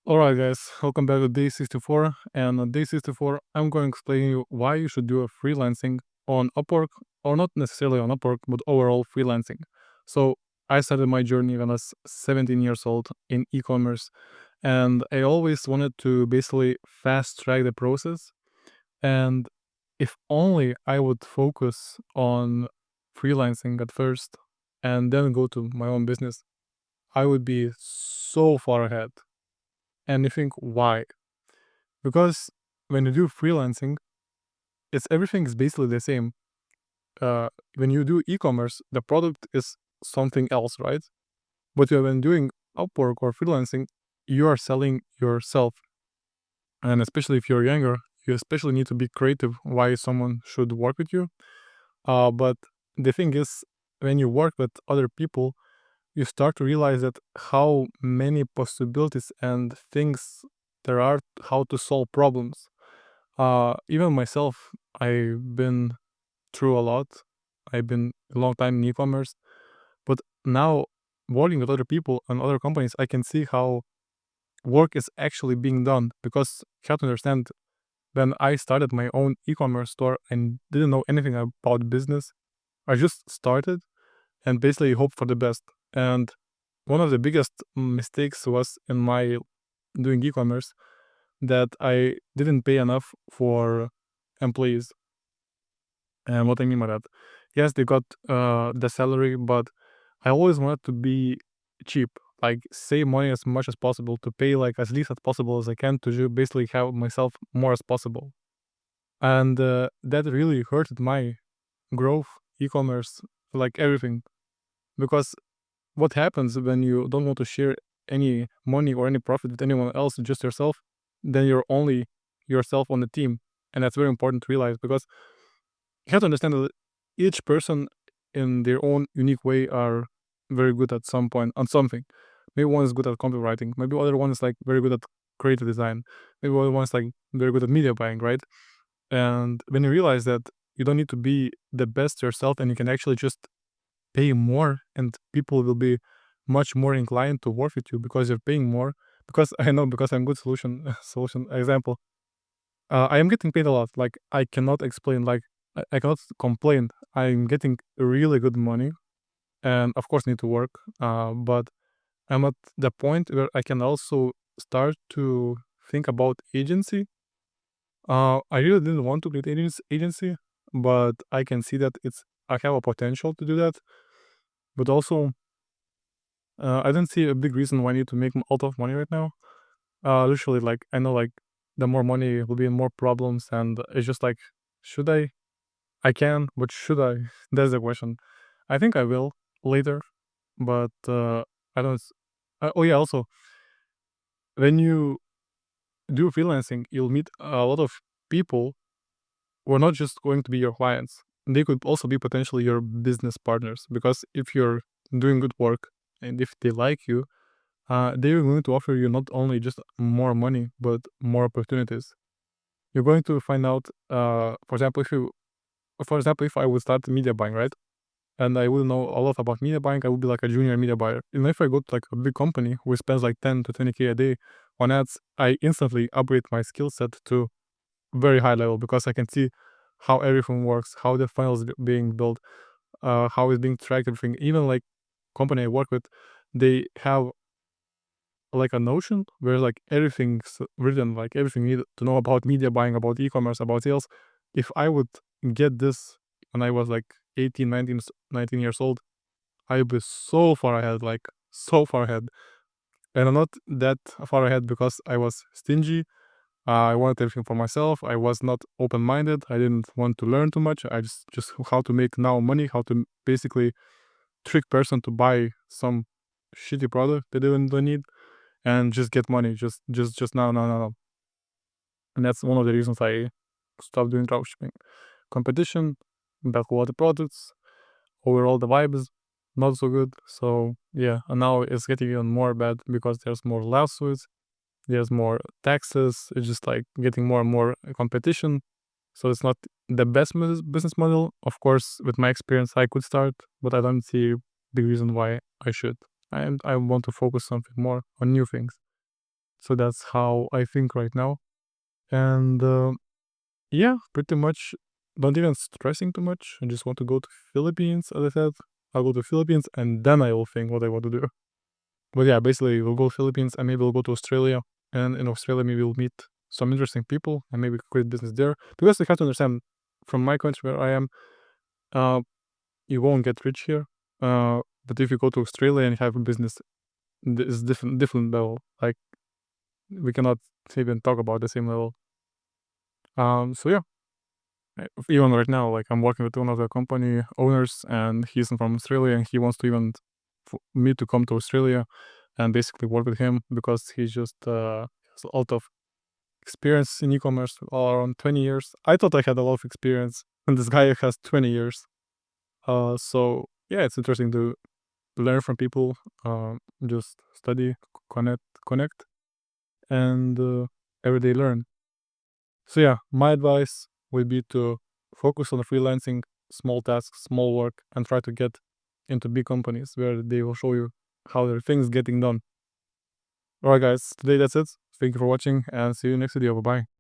Alright guys, welcome back to day 64, and on day 64 I'm going to explain you why you should do a freelancing on Upwork, or not necessarily on Upwork, but overall freelancing. So I started my journey when I was 17 years old in e-commerce, and I always wanted to basically fast track the process, and if only I would focus on freelancing at first and then go to my own business, I would be so far ahead. And you think why? Because when you do freelancing, it's everything is basically the same. When you do e-commerce, the product is something else, right? But when doing Upwork or freelancing, you are selling yourself. And especially if you're younger, you especially need to be creative why someone should work with you. But the thing is, when you work with other people, you start to realize that how many possibilities and things there are how to solve problems. Even myself, I've been through a lot. I've been a long time in e-commerce, but now working with other people and other companies, I can see how work is actually being done. Because you have to understand, when I started my own e-commerce store and didn't know anything about business, I just started and basically hope for the best. And one of the biggest mistakes was in my doing e-commerce that I didn't pay enough for employees. And what I mean by that, yes, they got the salary, but I always wanted to be cheap, like save money as much as possible to pay like as least as possible as I can to basically have myself more as possible. And that really hurted my growth, e-commerce, like everything. Because what happens when you don't want to share any money or any profit with anyone else, just yourself, then you're only yourself on the team. And that's very important to realize, because you have to understand that each person in their own unique way are very good at some point on something. Maybe one is good at copywriting. Maybe other one is like very good at creative design. Maybe other one is like very good at media buying, right? And when you realize that you don't need to be the best yourself, and you can actually just pay more, and people will be much more inclined to work with you because you're paying more. Because I know, because I'm good solution example. I am getting paid a lot. Like I cannot explain. Like I cannot complain. I'm getting really good money, and of course need to work. But I'm at the point where I can also start to think about agency. I really didn't want to create agency, but I can see that I have a potential to do that. But also, I don't see a big reason why I need to make a lot of money right now. Literally, like I know, like the more money will be more problems, and it's just like, should I? I can, but should I? That's the question. I think I will later, but I don't. Oh yeah, also when you do freelancing, you'll meet a lot of people who are not just going to be your clients. They could also be potentially your business partners, because if you're doing good work and if they like you, they're going to offer you not only just more money but more opportunities. You're going to find out, for example, if I would start media buying, right? And I will know a lot about media buying, I would be like a junior media buyer. And if I go to like a big company who spends like 10 to 20K a day on ads, I instantly upgrade my skill set to very high level, because I can see how everything works, how the funnels being built, how it's being tracked, everything. Even like company I work with, they have like a Notion where like everything's written, like everything you need to know about media buying, about e-commerce, about sales. If I would get this when I was like 18, 19 years old, I would be so far ahead, like so far ahead. And I'm not that far ahead because I was stingy. I wanted everything for myself. I was not open-minded. I didn't want to learn too much. I just how to make now money, how to basically trick person to buy some shitty product they don't need, and just get money. Just now, no, no, no. And that's one of the reasons I stopped doing dropshipping. Competition, bad quality products, overall the vibe is not so good. So yeah, and now it's getting even more bad because there's more lawsuits, there's more taxes. It's just like getting more and more competition. So it's not the best business model. Of course, with my experience, I could start, but I don't see big reason why I should. I want to focus something more on new things. So that's how I think right now. And yeah, pretty much not even stressing too much. I just want to go to Philippines, as I said. I'll go to Philippines and then I will think what I want to do. But yeah, basically we'll go to Philippines and maybe we'll go to Australia. And in Australia maybe we'll meet some interesting people and maybe create business there. Because you have to understand, from my country where I am, uh, you won't get rich here. But if you go to Australia and you have a business, it's different level. Like we cannot even talk about the same level. So yeah, even right now, like I'm working with one of the company owners, and he's from Australia, and he wants to even me to come to Australia and basically work with him because he's just has a lot of experience in e-commerce, around 20 years. I thought I had a lot of experience, and this guy has 20 years. So yeah, it's interesting to learn from people, just study, connect, and every day learn. So yeah, my advice would be to focus on freelancing, small tasks, small work, and try to get into big companies where they will show you how their things getting done. Alright guys, today that's it. Thank you for watching and see you next video. Bye bye.